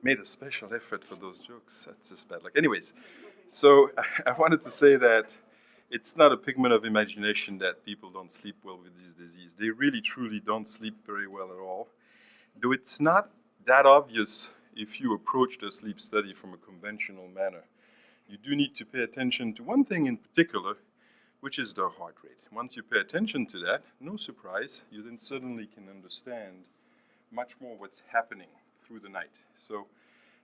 made a special effort for those jokes. That's just bad luck. Anyways, so I wanted to say that it's not a pigment of imagination that people don't sleep well with this disease. They really, truly don't sleep very well at all. Though it's not that obvious if you approach the sleep study from a conventional manner. You do need to pay attention to one thing in particular, which is the heart rate. Once you pay attention to that, no surprise, you then suddenly can understand much more what's happening through the night. So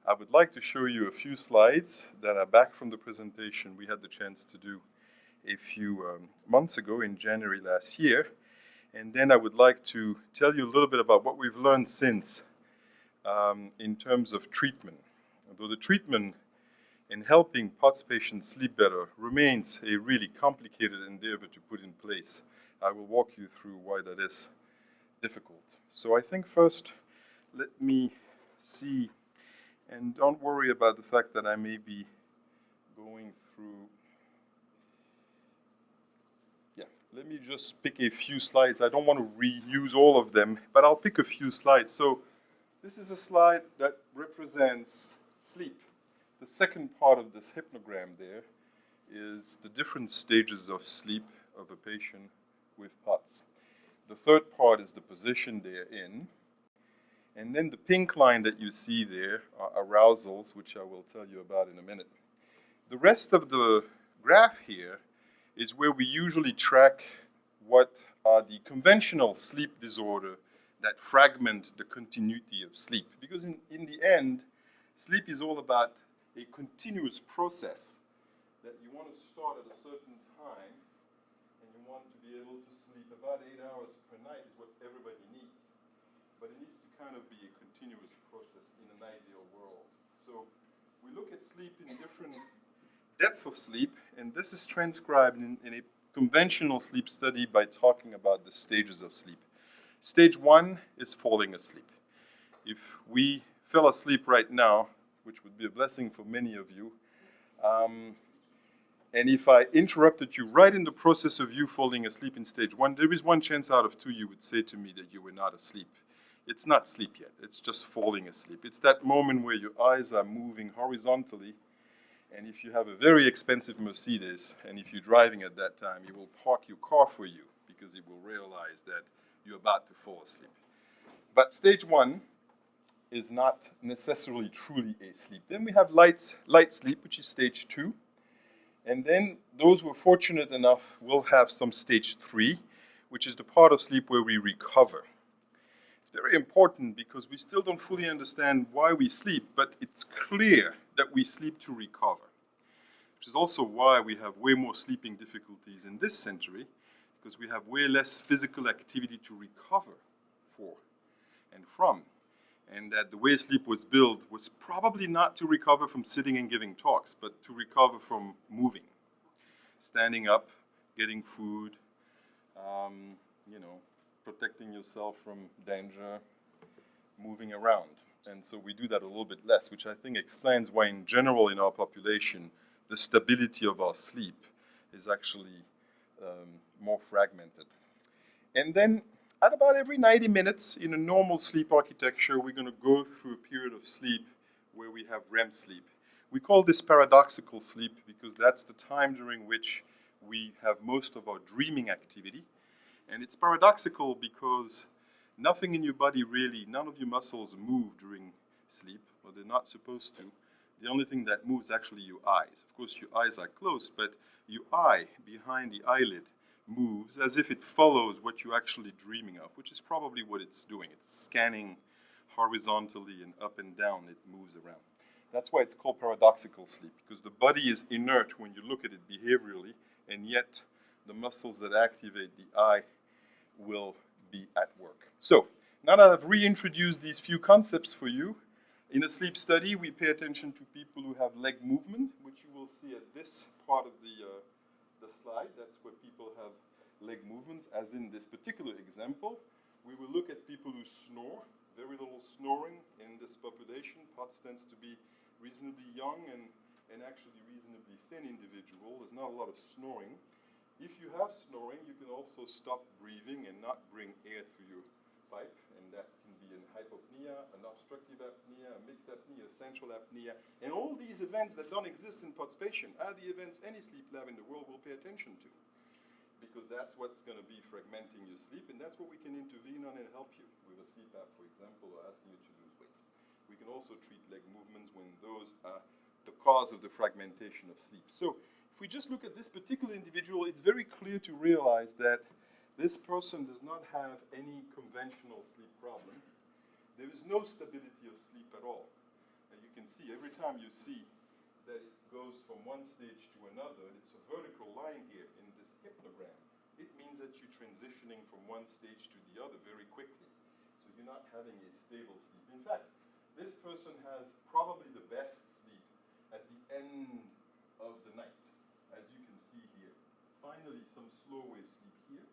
I would like to show you a few slides that are back from the presentation we had the chance to do a few months ago in January last year. And then I would like to tell you a little bit about what we've learned since in terms of treatment. Although the treatment in helping POTS patients sleep better remains a really complicated endeavor to put in place. I will walk you through why that is difficult. So I think first, let me see, and don't worry about the fact that I may be going through, let me just pick a few slides. I don't want to reuse all of them, but I'll pick a few slides. So this is a slide that represents sleep. The second part of this hypnogram there is the different stages of sleep of a patient with POTS. The third part is the position they're in. And then the pink line that you see there are arousals, which I will tell you about in a minute. The rest of the graph here is where we usually track what are the conventional sleep disorder that fragment the continuity of sleep. Because in the end, sleep is all about a continuous process that you want to start at a certain time and you want to be able to sleep about 8 hours per night is what everybody needs. But it needs to kind of be a continuous process in an ideal world. So we look at sleep in different depth of sleep, and this is transcribed in a conventional sleep study by talking about the stages of sleep. Stage 1 is falling asleep. If we fell asleep right now, which would be a blessing for many of you, and if I interrupted you right in the process of you falling asleep in stage 1, there is one chance out of 2 you would say to me that you were not asleep. It's not sleep yet, it's just falling asleep. It's that moment where your eyes are moving horizontally. And if you have a very expensive Mercedes, and if you're driving at that time, it will park your car for you because it will realize that you're about to fall asleep. But stage 1 is not necessarily truly a sleep. Then we have light sleep, which is stage 2. And then those who are fortunate enough will have some stage 3, which is the part of sleep where we recover. It's very important because we still don't fully understand why we sleep, but it's clear that we sleep to recover, which is also why we have way more sleeping difficulties in this century, because we have way less physical activity to recover for and from. And that the way sleep was built was probably not to recover from sitting and giving talks, but to recover from moving, standing up, getting food, protecting yourself from danger, moving around. And so we do that a little bit less, which I think explains why in general in our population, the stability of our sleep is actually more fragmented. And then at about every 90 minutes in a normal sleep architecture, we're going to go through a period of sleep where we have REM sleep. We call this paradoxical sleep because that's the time during which we have most of our dreaming activity. And it's paradoxical because nothing in your body really, none of your muscles move during sleep, or they're not supposed to. The only thing that moves is actually your eyes. Of course, your eyes are closed, but your eye behind the eyelid moves as if it follows what you're actually dreaming of, which is probably what it's doing. It's scanning horizontally and up and down. It moves around. That's why it's called paradoxical sleep, because the body is inert when you look at it behaviorally, and yet the muscles that activate the eye will be at work. So, now that I've reintroduced these few concepts for you, in a sleep study, we pay attention to people who have leg movement, which you will see at this part of the slide. That's where people have leg movements, as in this particular example. We will look at people who snore, very little snoring in this population. POTS tends to be reasonably young and actually reasonably thin individual. There's not a lot of snoring. If you have snoring, you can also stop breathing and not bring air through your pipe, and that can be an hypopnea, an obstructive apnea, a mixed apnea, a central apnea. And all these events that don't exist in POTS patient are the events any sleep lab in the world will pay attention to, because that's what's going to be fragmenting your sleep, and that's what we can intervene on and help you with a CPAP, for example, or asking you to lose weight. We can also treat leg movements when those are the cause of the fragmentation of sleep. So if we just look at this particular individual, it's very clear to realize that this person does not have any conventional sleep problem. There is no stability of sleep at all. And you can see every time you see that it goes from one stage to another, and it's a vertical line here in this hypnogram, it means that you're transitioning from one stage to the other very quickly. So you're not having a stable sleep. In fact, this person has probably the best sleep at the end of the night, as you can see here. Finally, some slow wave sleep here,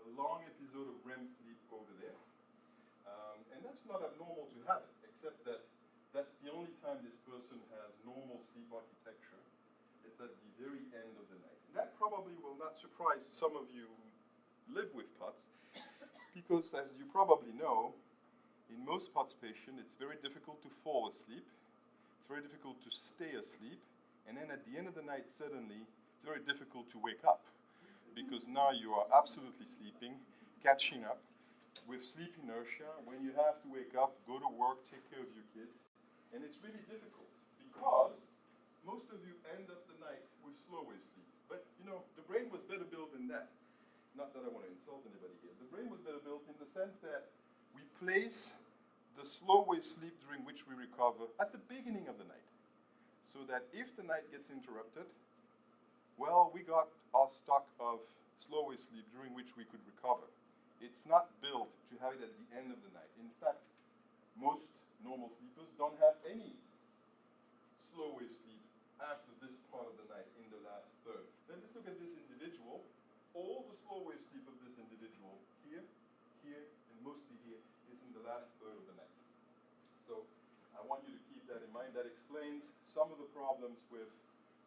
a long episode of REM sleep over there. And that's not abnormal to have it, except that that's the only time this person has normal sleep architecture. It's at the very end of the night. And that probably will not surprise some of you who live with POTS, because as you probably know, in most POTS patients, it's very difficult to fall asleep. It's very difficult to stay asleep. And then at the end of the night, suddenly, it's very difficult to wake up, because now you are absolutely sleeping, catching up with sleep inertia. When you have to wake up, go to work, take care of your kids. And it's really difficult, because most of you end up the night with slow wave sleep. But, you know, the brain was better built than that. Not that I want to insult anybody here. The brain was better built in the sense that we place the slow wave sleep during which we recover at the beginning of the night. So that if the night gets interrupted, well, we got our stock of slow wave sleep during which we could recover. It's not built to have it at the end of the night. In fact, most normal sleepers don't have any slow wave sleep after this part of the night in the last third. Then let's look at this individual. All the slow wave sleep of this individual here, here, and mostly here is in the last third of the night. So I want you to keep that in mind. That explains some of the problems with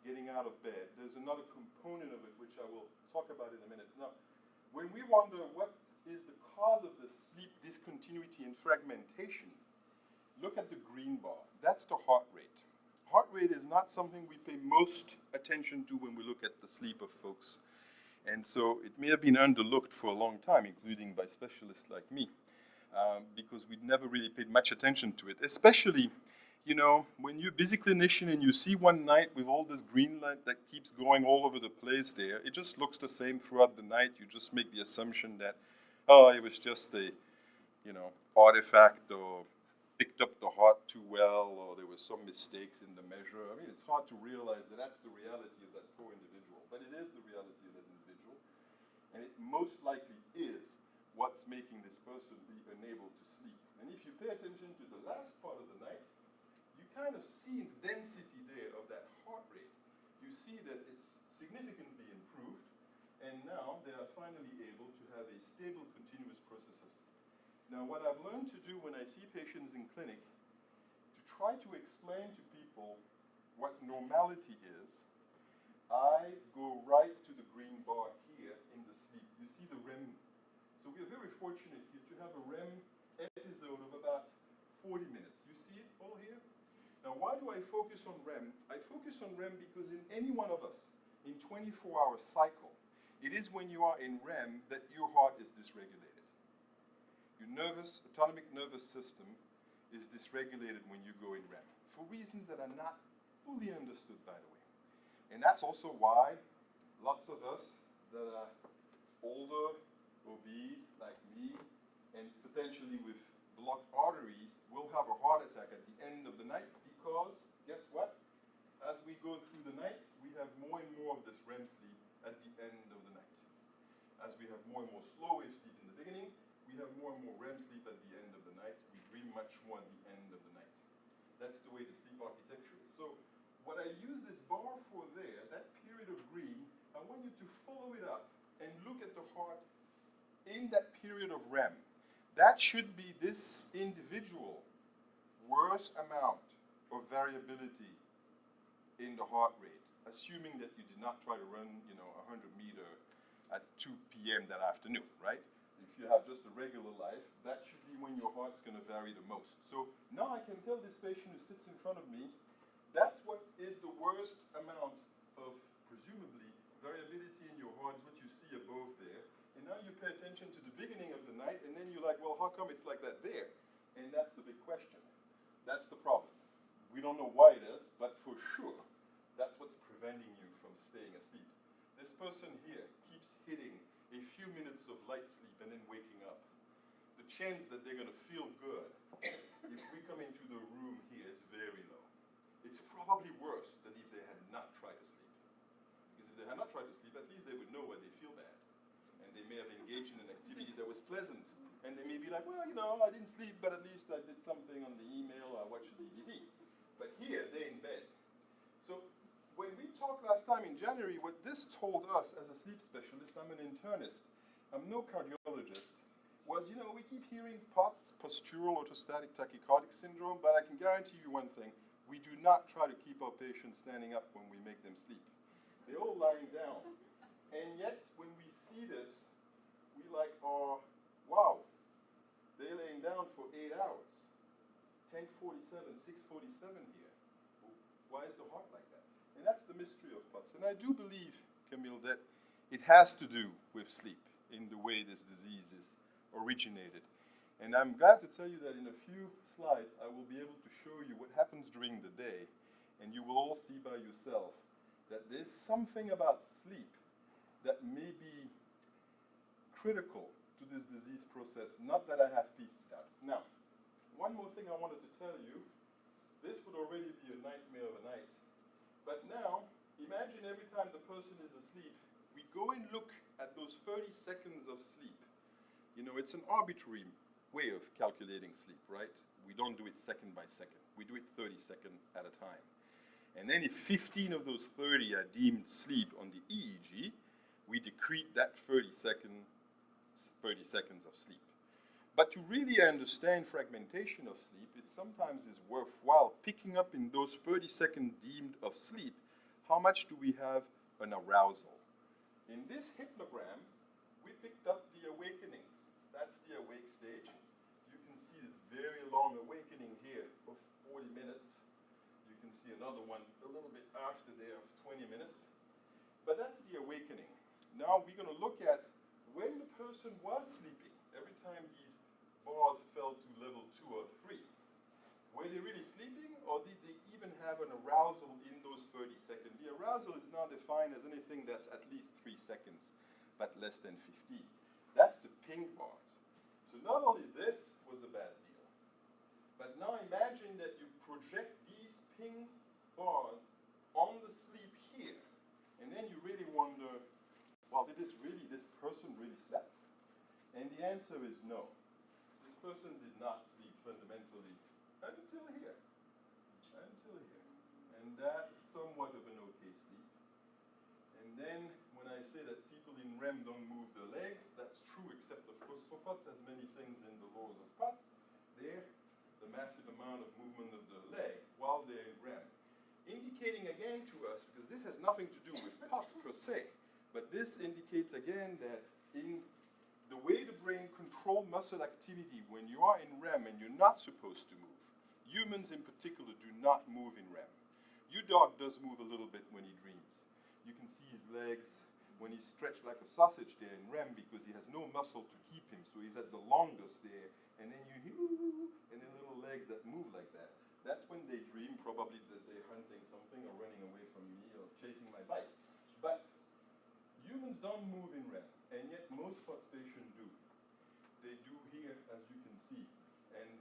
getting out of bed. There's another component of it which I will talk about in a minute. Now, when we wonder what is the cause of the sleep discontinuity and fragmentation, look at the green bar. That's the heart rate. Heart rate is not something we pay most attention to when we look at the sleep of folks. And so it may have been underlooked for a long time, including by specialists like me, because we'd never really paid much attention to it. Especially, you know, when you're a busy clinician and you see one night with all this green light that keeps going all over the place there, it just looks the same throughout the night. You just make the assumption that, oh, it was just a, you know, artifact, or picked up the heart too well, or there were some mistakes in the measure. I mean, it's hard to realize that that's the reality of that poor individual, but it is the reality of that individual, and it most likely is what's making this person be unable to sleep. And if you pay attention to the last part of the night, you kind of see the density there of that heart rate. You see that it's significantly improved, and now they are finally able to have a stable, continuous process of sleep. Now, what I've learned to do when I see patients in clinic, to try to explain to people what normality is, I go right to the green bar here in the sleep. You see the REM. So we're very fortunate here to have a REM episode of about 40 minutes. You see it all here? Now, why do I focus on REM? I focus on REM because in any one of us, in 24-hour cycle, it is when you are in REM that your heart is dysregulated. Your autonomic nervous system is dysregulated when you go in REM, for reasons that are not fully understood, by the way. And that's also why lots of us that are older, obese, like me, and potentially with blocked arteries, will have a heart attack at the end of the night, because, guess what? As we go through the night, we have more and more of this REM sleep at the end of the night. As we have more and more slow wave sleep in the beginning, we have more and more REM sleep at the end of the night. We dream much more at the end of the night. That's the way the sleep architecture is. So what I use this bar for there, that period of green, I want you to follow it up and look at the heart in that period of REM. That should be this individual worst amount of variability in the heart rate, assuming that you did not try to run, 100 meter at 2 p.m. that afternoon, right? if you have just a regular life, that should be when your heart's going to vary the most. So now I can tell this patient who sits in front of me, that's what is the worst amount of, presumably, variability in your heart is what you see above there. And now you pay attention to the beginning of the night, and then you're like, well, how come it's like that there? And that's the big question. That's the problem. We don't know why it is, but for sure, that's what's preventing you from staying asleep. This person here keeps hitting a few minutes of light sleep and then waking up. The chance that they're going to feel good if we come into the room here is very low. It's probably worse than if they had not tried to sleep. Because if they had not tried to sleep, at least they would know why they feel bad. And they may have engaged in an activity that was pleasant. And they may be like, well, you know, I didn't sleep, but at least I did something on the email or I watched a DVD. But here, they're in bed. So when we talked last time in January, what this told us as a sleep specialist, I'm an internist, I'm no cardiologist, was, you know, we keep hearing POTS, postural orthostatic tachycardic syndrome, but I can guarantee you one thing, we do not try to keep our patients standing up when we make them sleep. They're all lying down. And yet, when we see this, we like, oh, wow, they're laying down for 8 hours. 10:47, 6:47 here. Why is the heart like that? And that's the mystery of POTS. And I do believe, Camille, that it has to do with sleep in the way this disease is originated. And I'm glad to tell you that in a few slides, I will be able to show you what happens during the day. And you will all see by yourself that there's something about sleep that may be critical to this disease process, not that I have pieced it out. Now, one more thing I wanted to tell you. This would already be a nightmare of a night. But now, imagine every time the person is asleep, we go and look at those 30 seconds of sleep. You know, it's an arbitrary way of calculating sleep, right? We don't do it second by second. We do it 30 seconds at a time. And then if 15 of those 30 are deemed sleep on the EEG, we decrete that 30 seconds of sleep. But to really understand fragmentation of sleep, it sometimes is worthwhile picking up in those 30 seconds deemed of sleep, how much do we have an arousal? In this hypnogram, we picked up the awakenings. That's the awake stage. You can see this very long awakening here of 40 minutes. You can see another one a little bit after there of 20 minutes. But that's the awakening. Now we're going to look at when the person was sleeping, every time these bars fell to level 2 or 3. Were they really sleeping, or did they even have an arousal in those 30 seconds? The arousal is now defined as anything that's at least 3 seconds, but less than 15. That's the pink bars. So not only this was a bad deal, but now imagine that you project these pink bars on the sleep here, and then you really wonder, well, did this person really slept? And the answer is no. This person did not sleep fundamentally until here. And that's somewhat of an okay sleep. And then when I say that people in REM don't move their legs, that's true, except of course for POTS, as many things in the laws of POTS, there, the massive amount of movement of the leg while they're in REM. Indicating again to us, because this has nothing to do with POTS per se, but this indicates again that in the way the brain controls muscle activity when you are in REM and you're not supposed to move. Humans in particular do not move in REM. Your dog does move a little bit when he dreams. You can see his legs when he's stretched like a sausage there in REM because he has no muscle to keep him, so he's at the longest there, and then you hear, and then little legs that move like that. That's when they dream, probably that they're hunting something or running away from me or chasing my bike. But humans don't move in REM, and yet most POTS patients do. They do here, as you can see. And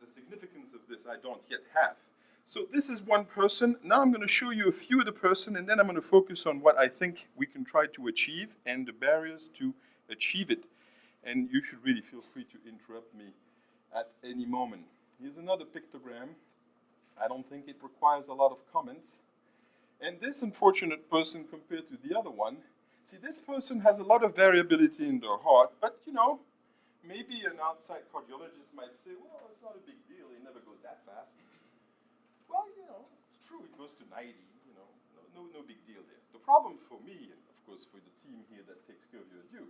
the significance of this I don't yet have. So this is one person. Now I'm going to show you a few of the person, and then I'm going to focus on what I think we can try to achieve and the barriers to achieve it. And you should really feel free to interrupt me at any moment. Here's another pictogram. I don't think it requires a lot of comments. And this unfortunate person compared to the other one, see, this person has a lot of variability in their heart, but you know, maybe an outside cardiologist might say, well, it's not a big deal, it never goes that fast. Well, you know, it's true, it goes to 90, you know, no big deal there. The problem for me, and of course for the team here that takes care of you,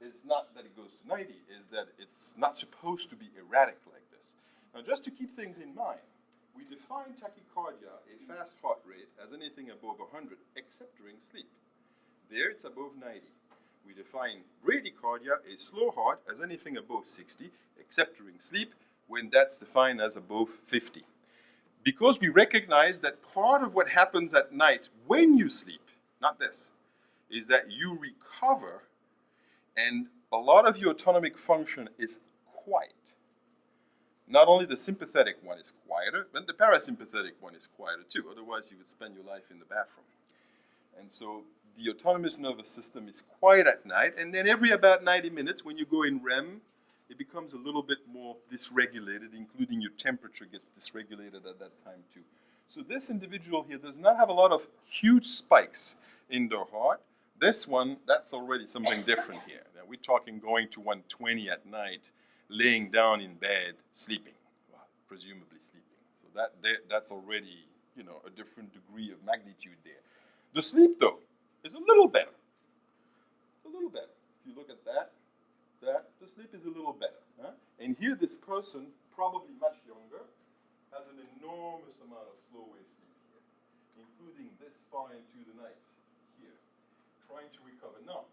is not that it goes to 90, is that it's not supposed to be erratic like this. Now, just to keep things in mind, we define tachycardia, a fast heart rate, as anything above 100, except during sleep. There, it's above 90. We define bradycardia, a slow heart, as anything above 60, except during sleep, when that's defined as above 50. Because we recognize that part of what happens at night when you sleep, not this, is that you recover and a lot of your autonomic function is quiet. Not only the sympathetic one is quieter, but the parasympathetic one is quieter too. Otherwise, you would spend your life in the bathroom. And so the autonomous nervous system is quiet at night, and then every about 90 minutes, when you go in REM, it becomes a little bit more dysregulated, including your temperature gets dysregulated at that time too. So this individual here does not have a lot of huge spikes in their heart. This one, that's already something different here. Now we're talking going to 120 at night, laying down in bed, sleeping, well, presumably sleeping. So that's already, a different degree of magnitude there. The sleep, though, is a little better. A little better. If you look at that, the sleep is a little better. Huh? And here this person, probably much younger, has an enormous amount of slow wave sleep here, including this far into the night here, trying to recover. Now,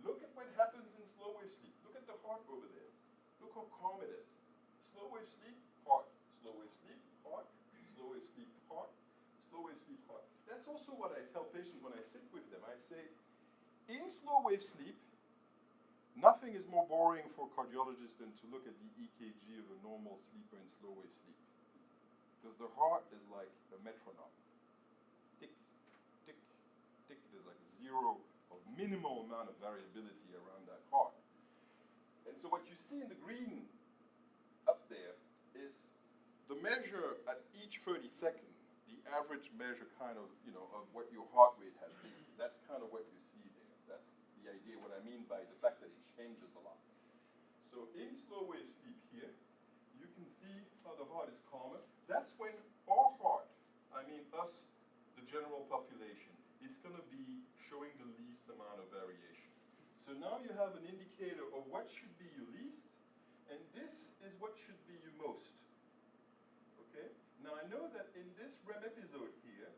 look at what happens in slow wave sleep. Look at the heart over there. Look how calm it is. Slow wave sleep, heart. Slow wave sleep, heart. Slow wave sleep, heart. Slow wave sleep, heart. That's also what I tell patients when I sit with them. I say, in slow wave sleep, nothing is more boring for cardiologists than to look at the EKG of a normal sleeper in slow wave sleep. Because the heart is like a metronome. Tick, tick, tick. There's like zero or minimal amount of variability around that heart. And so what you see in the green up there is the measure at each 30 seconds, the average measure kind of, of what your heart rate has been. That's kind of what you see there. That's the idea, what I mean by the fact that it changes a lot. So in slow wave sleep here, you can see how the heart is calmer. That's when our heart, I mean us, the general population, is going to be showing the least amount of variation. So now you have an indicator of what should be your least, and this is what should be your most. Okay? Now I know that in this REM episode here,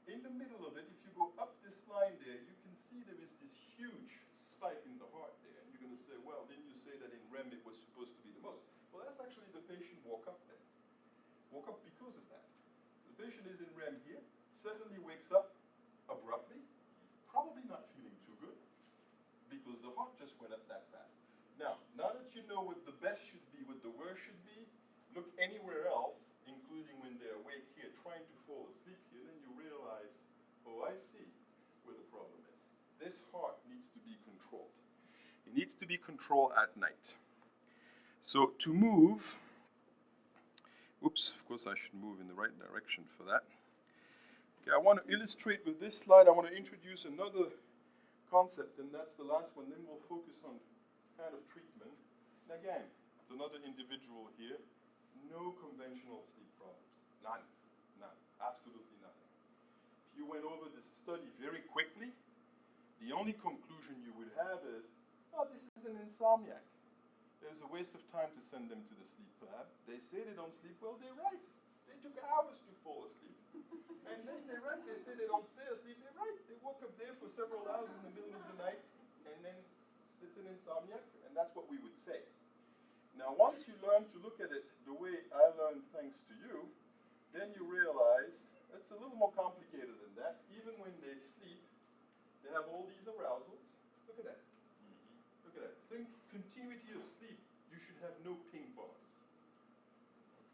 in the middle of it, if you go up this line there, you can see there is this huge spike in the heart there. And you're going to say, well, didn't you say that in REM it was supposed to be the most? Well, that's actually the patient woke up then. Woke up because of that. The patient is in REM here, suddenly wakes up abruptly, probably not feeling too good, because the heart just went up that fast. Now that you know what the best should be, what the worst should be, look anywhere else, including when they're awake here, trying to fall asleep here, then you realize, oh, I see where the problem is. This heart needs to be controlled. It needs to be controlled at night. So to move, oops, of course I should move in the right direction for that. Okay, I want to illustrate with this slide, I want to introduce another concept, and that's the last one. Then we'll focus on kind of treatment. And again, it's another individual here. No conventional sleep problems. None. Absolutely nothing. If you went over this study very quickly, the only conclusion you would have is, oh, this is an insomniac. There's a waste of time to send them to the sleep lab. They say they don't sleep well, they're right. They took hours to fall asleep. And then they're right, they say they don't stay asleep, they're right. They woke up there for several hours in the middle of the night, and then it's an insomniac, and that's what we would say. Now, once you learn to look at it the way I learned thanks to you, then you realize it's a little more complicated than that. Even when they sleep, they have all these arousals. Look at that. Look at that. Think continuity of sleep. You should have no ping bars.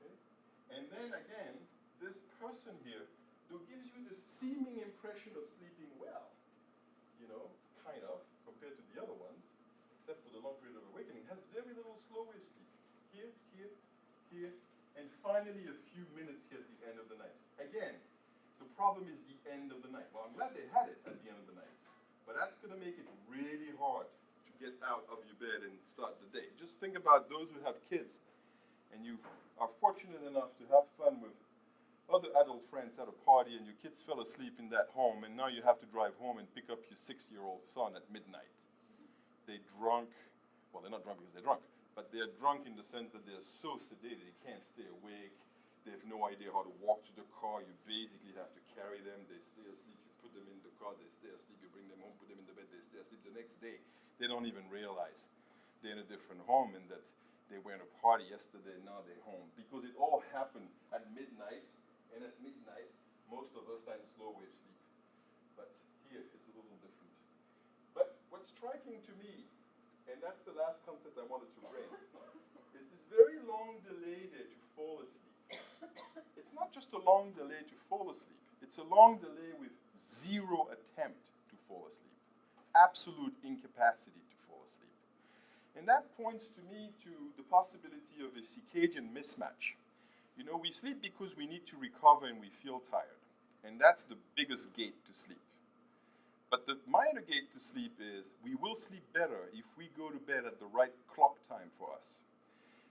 Okay? And then again, this person here, who gives you the seeming impression of sleeping well, kind of, compared to the other ones, except for the long period of awakening, has very little slow wave sleep. Here, and finally a few minutes here at the end of the night. Again, the problem is the end of the night. Well, I'm glad they had it at the end of the night, but that's going to make it really hard to get out of your bed and start the day. Just think about those who have kids, and you are fortunate enough to have fun with other adult friends at a party, and your kids fell asleep in that home, and now you have to drive home and pick up your 6-year-old son at midnight. They drunk, well, they're not drunk because they're drunk, but they're drunk in the sense that they're so sedated they can't stay awake. They have no idea how to walk to the car. You basically have to carry them. They stay asleep. You put them in the car. They stay asleep. You bring them home, put them in the bed. They stay asleep. The next day, they don't even realize they're in a different home and that they were in a party yesterday and now they're home. Because it all happened at midnight, and at midnight, most of us are in slow wave sleep. But here, it's a little different. But what's striking to me, and that's the last concept I wanted to bring, is this very long delay there to fall asleep. It's not just a long delay to fall asleep. It's a long delay with zero attempt to fall asleep. Absolute incapacity to fall asleep. And that points to me to the possibility of a circadian mismatch. You know, we sleep because we need to recover and we feel tired. And that's the biggest gate to sleep. But the minor gate to sleep is we will sleep better if we go to bed at the right clock time for us.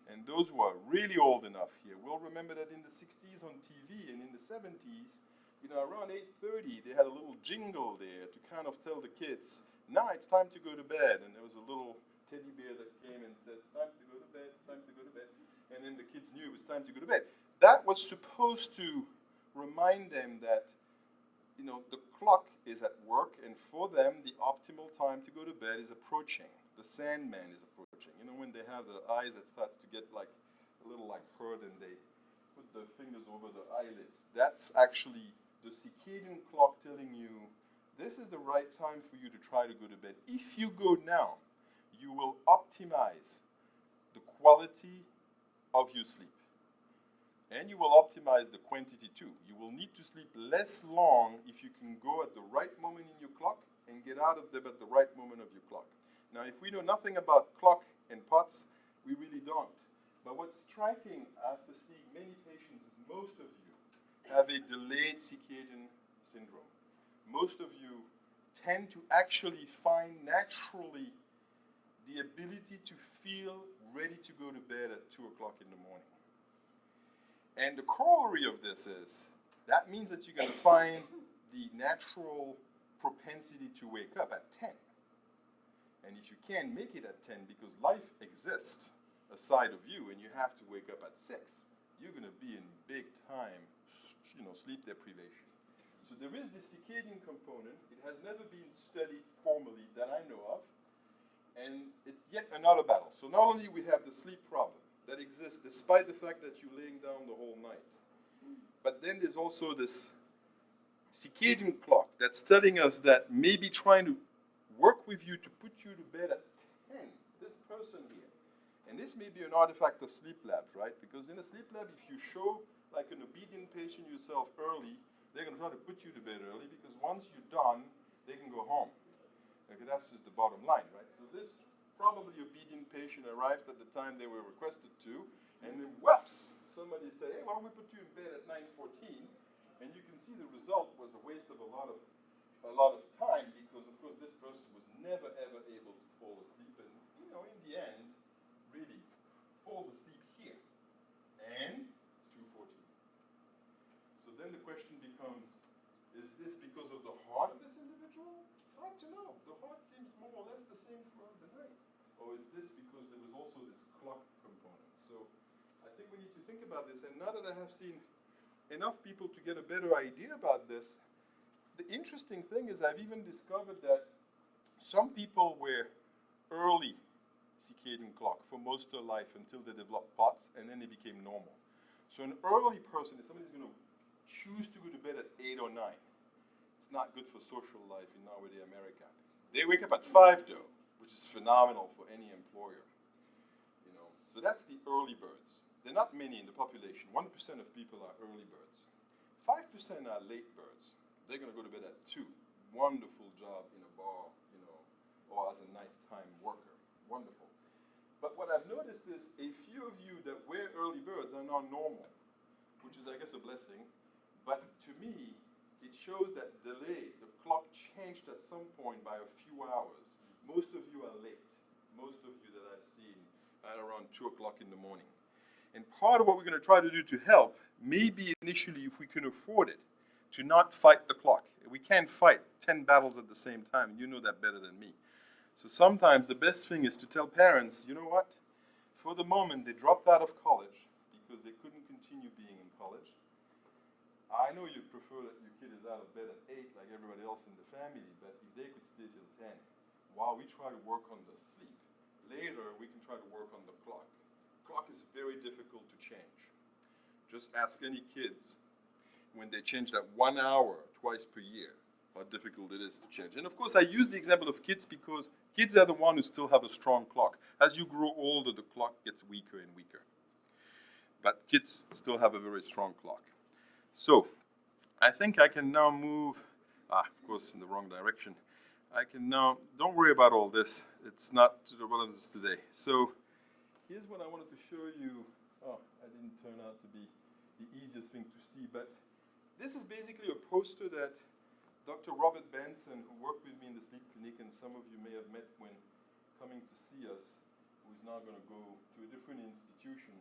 And those who are really old enough here will remember that in the 60s on TV and in the 70s, you know, around 8:30, they had a little jingle there to kind of tell the kids, now it's time to go to bed. And there was a little teddy bear that came and said, it's time to go to bed, it's time to go to bed. And then the kids knew it was time to go to bed. That was supposed to remind them that, you know, the clock is at work, and for them, the optimal time to go to bed is approaching. The Sandman is approaching. You know, when they have their eyes that starts to get like a little like hurt and they put their fingers over their eyelids. That's actually the circadian clock telling you this is the right time for you to try to go to bed. If you go now, you will optimize the quality of your sleep. And you will optimize the quantity too. You will need to sleep less long if you can go at the right moment in your clock and get out of bed at the right moment of your clock. Now, if we know nothing about clock and POTS, we really don't. But what's striking after seeing many patients is most of you have a delayed circadian syndrome. Most of you tend to actually find naturally the ability to feel ready to go to bed at 2 o'clock in the morning. And the corollary of this is, that means that you're going to find the natural propensity to wake up at 10. And if you can't make it at 10 because life exists aside of you and you have to wake up at 6, you're going to be in big time, you know, sleep deprivation. So there is this circadian component. It has never been studied formally that I know of. And it's yet another battle. So not only we have the sleep problem that exists despite the fact that you're laying down the whole night, but then there's also this circadian clock that's telling us that maybe trying to work with you to put you to bed at 10, this person here. And this may be an artifact of sleep labs, right? Because in a sleep lab, if you show like an obedient patient yourself early, they're going to try to put you to bed early because once you're done, they can go home. Okay, that's just the bottom line, right? So this probably obedient patient arrived at the time they were requested to, and then whoops, somebody said, hey, why don't we put you in bed at 9:14? And you can see the result was a waste of a lot of time because, of course, this person was never ever able to fall asleep, and you know, in the end, really falls asleep here, and it's 2:14. So then the question becomes: is this because of the heart of this individual? It's hard to know. The heart seems more or less the same throughout the night, or is this because there was also this clock component? So I think we need to think about this. And now that I have seen enough people to get a better idea about this, the interesting thing is I've even discovered that some people were early circadian clock for most of their life until they developed POTS, and then they became normal. So an early person, if somebody's going to choose to go to bed at 8 or 9, it's not good for social life in nowadays America. They wake up at 5 though, which is phenomenal for any employer. You know, so that's the early birds. There are not many in the population. 1% of people are early birds. 5% are late birds. They're going to go to bed at 2. Wonderful job in a bar, you know, or as a nighttime worker. Wonderful. But what I've noticed is a few of you that were early birds are now normal, which is, I guess, a blessing. But to me, it shows that delay. The clock changed at some point by a few hours. Most of you are late. Most of you that I've seen at around 2 o'clock in the morning. And part of what we're going to try to do to help, maybe initially if we can afford it, to not fight the clock. We can't fight 10 battles at the same time. You know that better than me. So sometimes the best thing is to tell parents, you know what? For the moment, they dropped out of college because they couldn't continue being in college. I know you'd prefer that your kid is out of bed at 8 like everybody else in the family, but if they could stay till 10, while we try to work on the sleep, later we can try to work on the clock. Clock is very difficult to change. Just ask any kids when they change that 1 hour twice per year, how difficult it is to change. And of course, I use the example of kids because kids are the ones who still have a strong clock. As you grow older, the clock gets weaker and weaker. But kids still have a very strong clock. So, I think I can now move, of course, in the wrong direction. I can now, don't worry about all this. It's not to the relevance today. So, here's what I wanted to show you. Oh, I didn't turn out to be the easiest thing to see, but this is basically a poster that Dr. Robert Benson, who worked with me in the sleep clinic, and some of you may have met when coming to see us, who is now going to go to a different institution.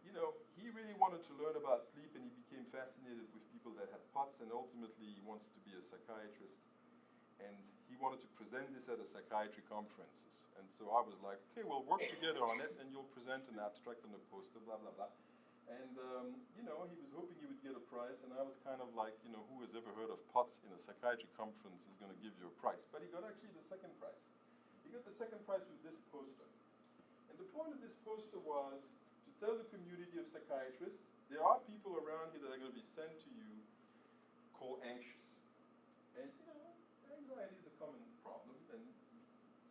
You know, he really wanted to learn about sleep, and he became fascinated with people that had POTS, and ultimately he wants to be a psychiatrist. And he wanted to present this at a psychiatry conferences. And so I was like, okay, we'll work together on it, and you'll present an abstract and a poster, blah, blah, blah. And, you know, he was hoping he would get a prize, and I was kind of like, you know, who has ever heard of POTS in a psychiatry conference is going to give you a prize. But he got actually the second prize. He got the second prize with this poster. And the point of this poster was to tell the community of psychiatrists, there are people around here that are going to be sent to you called anxious. And, you know, anxiety is a common problem, and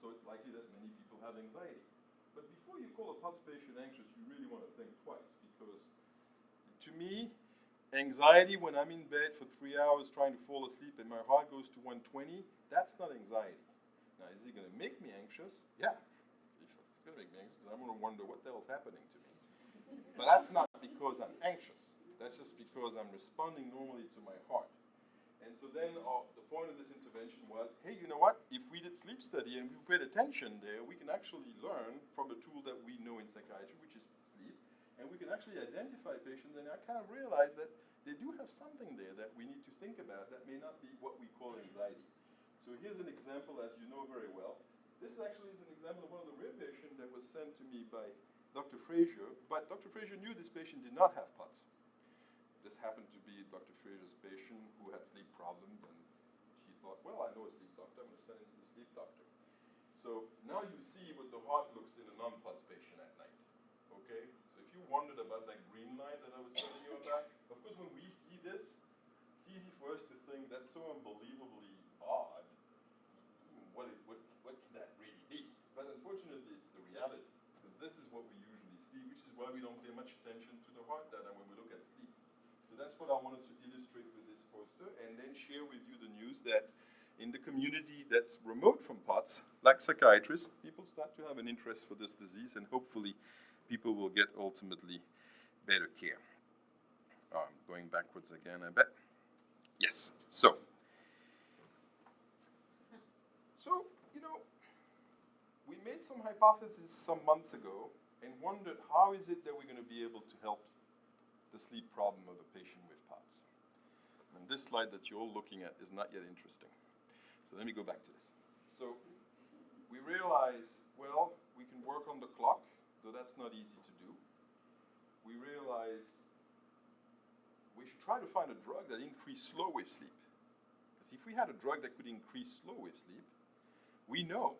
so it's likely that many people have anxiety. But before you call a POTS patient anxious, you really want to think twice, because to me, anxiety when I'm in bed for 3 hours trying to fall asleep and my heart goes to 120, that's not anxiety. Now, is it going to make me anxious? Yeah. It's going to make me anxious. I'm going to wonder what the hell's happening to me. But that's not because I'm anxious. That's just because I'm responding normally to my heart. And so then the point of this intervention was, hey, you know what? If we did sleep study and we paid attention there, we can actually learn from a tool that we know in psychiatry, which is sleep, and we can actually identify patients, and I kind of realized that they do have something there that we need to think about that may not be what we call anxiety. So here's an example, as you know very well. This actually is an example of one of the rare patients that was sent to me by Dr. Frazier, but Dr. Frazier knew this patient did not have POTS. This happened to be Dr. Frazier's patient who had sleep problems, and she thought, well, I know a sleep doctor, I'm going to send him to the sleep doctor. So now you see what the heart looks in a non-POTS patient at night, okay? So if you wondered about that green line that I was telling you about, of course when we see this, it's easy for us to think that's so unbelievably odd. What can that really be? But unfortunately, it's the reality, because this is what we usually see, which is why we don't pay much attention to the heart data when we look at sleep. So that's what I wanted to illustrate with this poster, and then share with you the news that in the community that's remote from POTS, like psychiatrists, people start to have an interest for this disease, and hopefully people will get ultimately better care. I'm going backwards again, I bet. Yes. So, you know, we made some hypotheses some months ago and wondered how is it that we're going to be able to help the sleep problem of a patient with POTS. And this slide that you're all looking at is not yet interesting. So let me go back to this. So we realized, well, we can work on the clock, though that's not easy to do. We realized we should try to find a drug that increases slow wave sleep. Because if we had a drug that could increase slow wave sleep, we know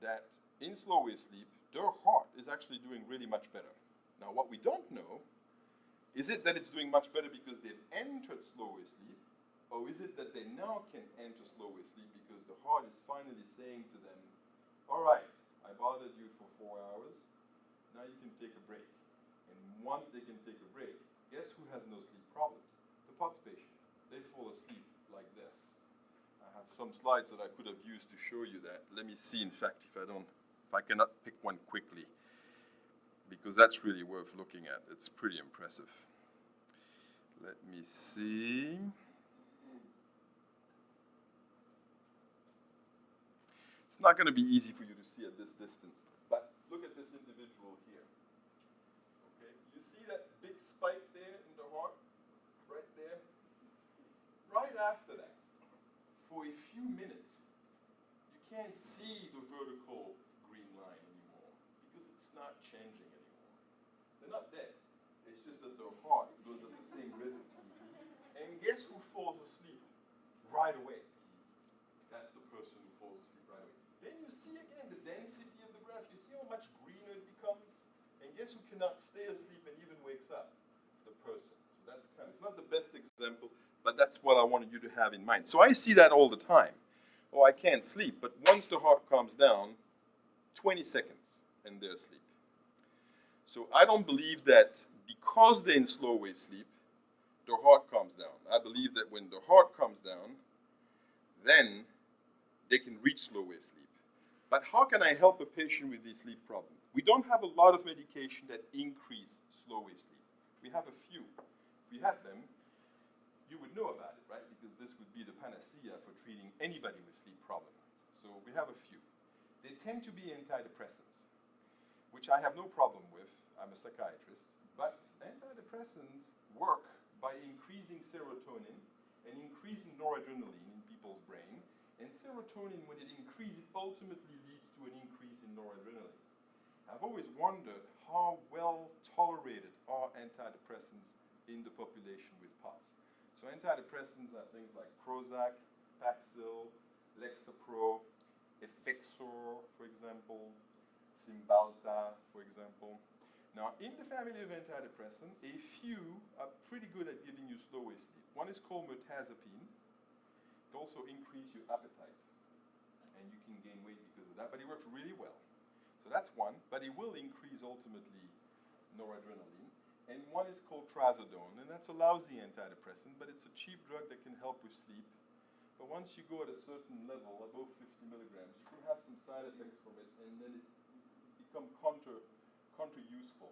that in slow wave sleep, their heart is actually doing really much better. Now, what we don't know, is it that it's doing much better because they've entered slow wave sleep, or is it that they now can enter slow wave sleep because the heart is finally saying to them, all right, I bothered you for 4 hours, now you can take a break. And once they can take a break, guess who has no sleep problems? The POTS patient. They fall asleep like this. I have some slides that I could have used to show you that. Let me see, in fact, if I cannot pick one quickly, because that's really worth looking at. It's pretty impressive. Let me see. It's not going to be easy for you to see at this distance, but look at this individual here. Okay, you see that big spike there in the heart, right there? Right after that, for a few minutes, you can't see the vertical green line anymore because it's not changing anymore. They're not dead. It's just that their heart goes at the same rhythm. And guess who falls asleep right away? That's the person who falls asleep right away. Then you see again the density of the graph. You see how much greener it becomes? And guess who cannot stay asleep and even wakes up? The person. So that's it's not the best example, but that's what I wanted you to have in mind. So I see that all the time. Oh, I can't sleep, but once the heart calms down, 20 seconds and they're asleep. So I don't believe that because they're in slow wave sleep, their heart calms down. I believe that when the heart calms down, then they can reach slow wave sleep. But how can I help a patient with this sleep problem? We don't have a lot of medication that increase slow wave sleep. We have a few. If we had them, you would know about it, right? Because this would be the panacea for treating anybody with sleep problem. So we have a few. They tend to be antidepressants, which I have no problem with. I'm a psychiatrist. But antidepressants work by increasing serotonin and increasing noradrenaline in people's brain. And serotonin, when it increases, ultimately leads to an increase in noradrenaline. I've always wondered how well tolerated are antidepressants in the population with POTS. So antidepressants are things like Prozac, Paxil, Lexapro, Effexor, for example, Cymbalta, for example. Now, in the family of antidepressants, a few are pretty good at giving you slow wave sleep. One is called mirtazapine. It also increases your appetite, and you can gain weight because of that, but it works really well. So that's one, but it will increase ultimately noradrenaline. And one is called trazodone, and that's a lousy antidepressant, but it's a cheap drug that can help with sleep. But once you go at a certain level, above 50 milligrams, you can have some side effects from it, and then it becomes counter-useful.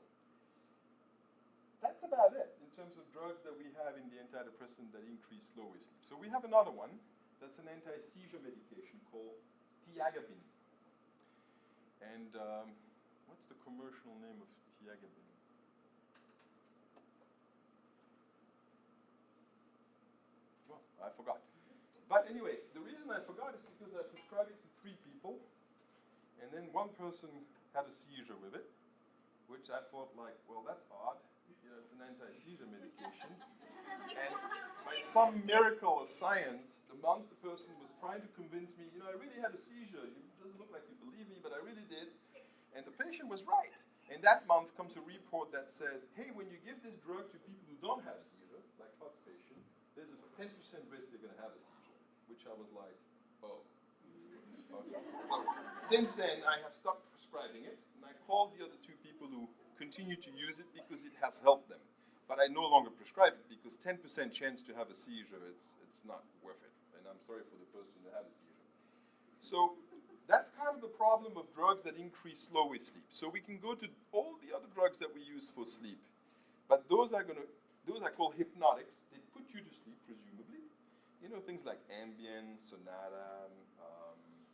That's about it in terms of drugs that we have in the antidepressant that increase slow wave sleep. So we have another one that's an anti-seizure medication called tiagabine. And what's the commercial name of tiagabine? I forgot. But anyway, the reason I forgot is because I prescribed it to 3 people, and then one person had a seizure with it, which I thought like, well, that's odd. You know, it's an anti-seizure medication. And by some miracle of science, the month the person was trying to convince me, you know, I really had a seizure. It doesn't look like you believe me, but I really did. And the patient was right. And that month comes a report that says, hey, when you give this drug to people who don't have seizure, like POTS patient, there's a 10% risk they're going to have a seizure, which I was like, oh. Okay. So since then, I have stopped prescribing it, and I called the other 2 people who continue to use it because it has helped them. But I no longer prescribe it because 10% chance to have a seizure, it's not worth it. And I'm sorry for the person who had a seizure. So that's kind of the problem of drugs that increase slow wave sleep. So we can go to all the other drugs that we use for sleep, but those are called hypnotics. They put you to sleep, presumably. You know, things like Ambien, Sonata,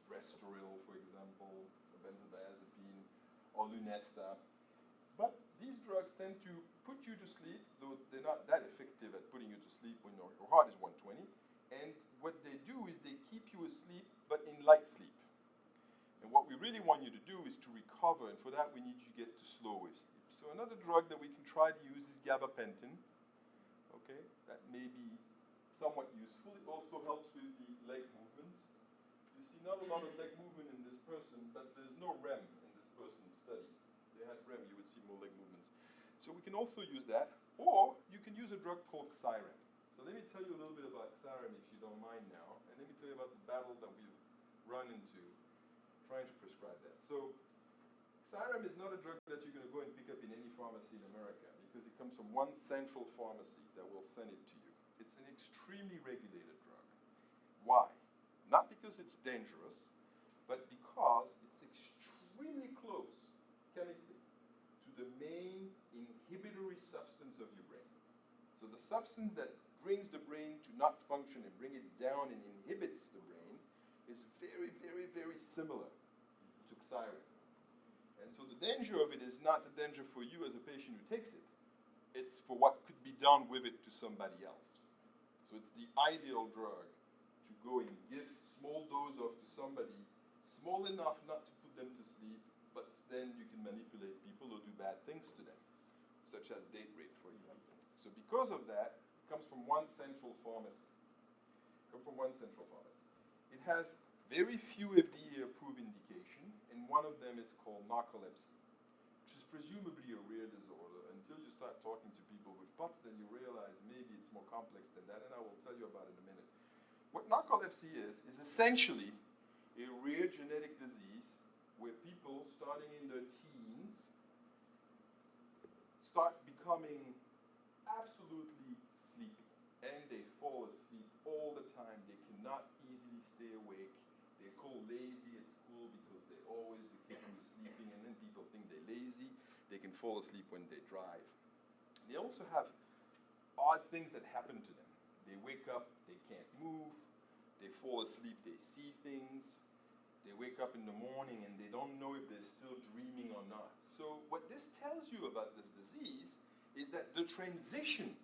Restoril, for example, benzodiazepine, or Lunesta. But these drugs tend to put you to sleep, though they're not that effective at putting you to sleep when your heart is 120. And what they do is they keep you asleep, but in light sleep. And what we really want you to do is to recover, and for that we need you to get to slow wave sleep. So another drug that we can try to use is gabapentin. Okay, that may be somewhat useful. It also helps with the leg movements. You see not a lot of leg movement in this person, but there's no REM in this person's study. If they had REM, you would see more leg movements. So we can also use that, or you can use a drug called Xyrem. So let me tell you a little bit about Xyrem if you don't mind now, and let me tell you about the battle that we've run into trying to prescribe that. So Xyrem is not a drug that you're going to go and pick up in any pharmacy in America because it comes from one central pharmacy that will send it to you. It's an extremely regulated drug. Why? Not because it's dangerous, but because it's extremely close chemically to the main inhibitory substance of your brain. So the substance that brings the brain to not function and bring it down and inhibits the brain is very, very, very similar to Xyrem. And so the danger of it is not the danger for you as a patient who takes it. It's for what could be done with it to somebody else. So it's the ideal drug to go and give small dose of to somebody small enough not to put them to sleep, but then you can manipulate people or do bad things to them, such as date rape, for example. So because of that, it comes from one central pharmacy. It has very few FDA-approved indication, and one of them is called narcolepsy, which is presumably a rare disorder. Until you start talking to people with POTS, then you realize maybe it's more complex than that, and I will tell you about it in a minute. What narcolepsy is essentially a rare genetic disease where people starting in their teens start becoming absolutely sleepy, and they fall asleep all the time. They cannot easily stay awake. They're called lazy at school because they're always the kid who's sleeping, and then people think they're lazy. They can fall asleep when they drive. They also have odd things that happen to them. They wake up, they can't move. They fall asleep, they see things. They wake up in the morning and they don't know if they're still dreaming or not. So what this tells you about this disease is that the transition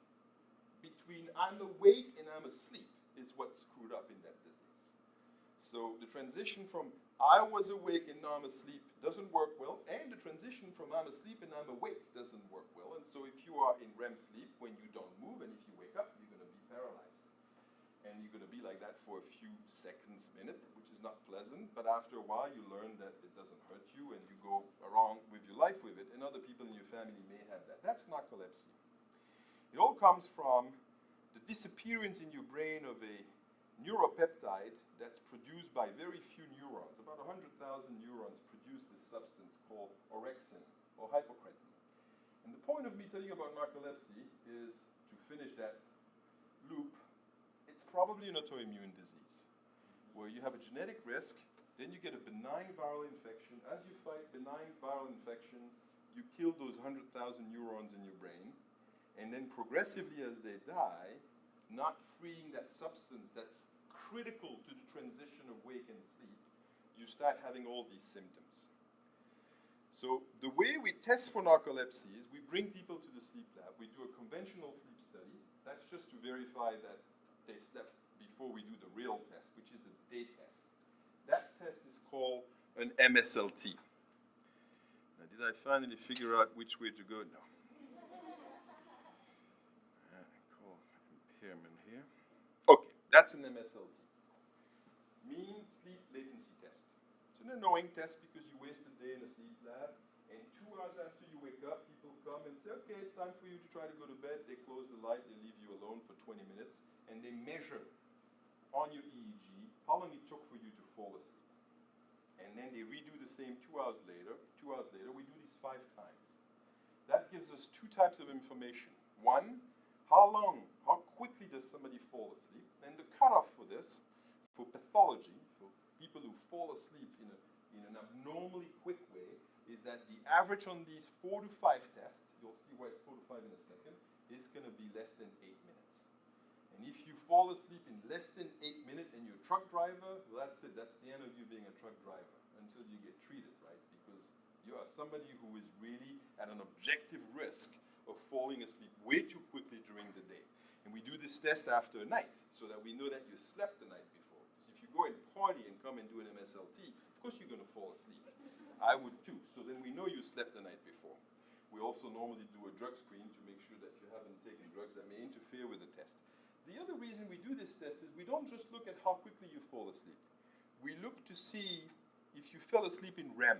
between I'm awake and I'm asleep is what's screwed up in that disease. So the transition from I was awake and now I'm asleep doesn't work well, and the transition from I'm asleep and I'm awake doesn't work well. And so if you are in REM sleep, when you don't move, and if you wake up, you're going to be paralyzed. And you're going to be like that for a few seconds, minute, which is not pleasant. But after a while, you learn that it doesn't hurt you, and you go around with your life with it. And other people in your family may have that. That's narcolepsy. It all comes from the disappearance in your brain of a neuropeptide that's produced by very few neurons. About 100,000 neurons produce this substance called orexin or hypocretin. And the point of me telling you about narcolepsy is to finish that loop. It's probably an autoimmune disease where you have a genetic risk, then you get a benign viral infection. As you fight benign viral infection, you kill those 100,000 neurons in your brain, and then progressively as they die, not freeing that substance that's critical to the transition of wake and sleep, you start having all these symptoms. So the way we test for narcolepsy is we bring people to the sleep lab. We do a conventional sleep study. That's just to verify that they slept before we do the real test, which is the day test. That test is called an MSLT. Now, did I finally figure out which way to go? No. Call impairment here. Okay, that's an MSLT. Mean sleep latency test. It's an annoying test because you waste a day in a sleep lab, and 2 hours after you wake up, people come and say, okay, it's time for you to try to go to bed. They close the light, they leave you alone for 20 minutes, and they measure on your EEG how long it took for you to fall asleep. And then they redo the same 2 hours later. 2 hours later, we do these 5 times. That gives us 2 types of information. One, how quickly does somebody fall asleep? And the cutoff for this, for pathology, for people who fall asleep in an abnormally quick way, is that the average on these 4 to 5 tests, you'll see why it's 4 to 5 in a second, is going to be less than 8 minutes. And if you fall asleep in less than 8 minutes and you're a truck driver, well, that's it. That's the end of you being a truck driver until you get treated, right? Because you are somebody who is really at an objective risk of falling asleep way too quickly during the day. And we do this test after a night so that we know that you slept the night before. Because if you go and party and come and do an MSLT, of course you're going to fall asleep. I would too. So then we know you slept the night before. We also normally do a drug screen to make sure that you haven't taken drugs that may interfere with the test. The other reason we do this test is we don't just look at how quickly you fall asleep. We look to see if you fell asleep in REM,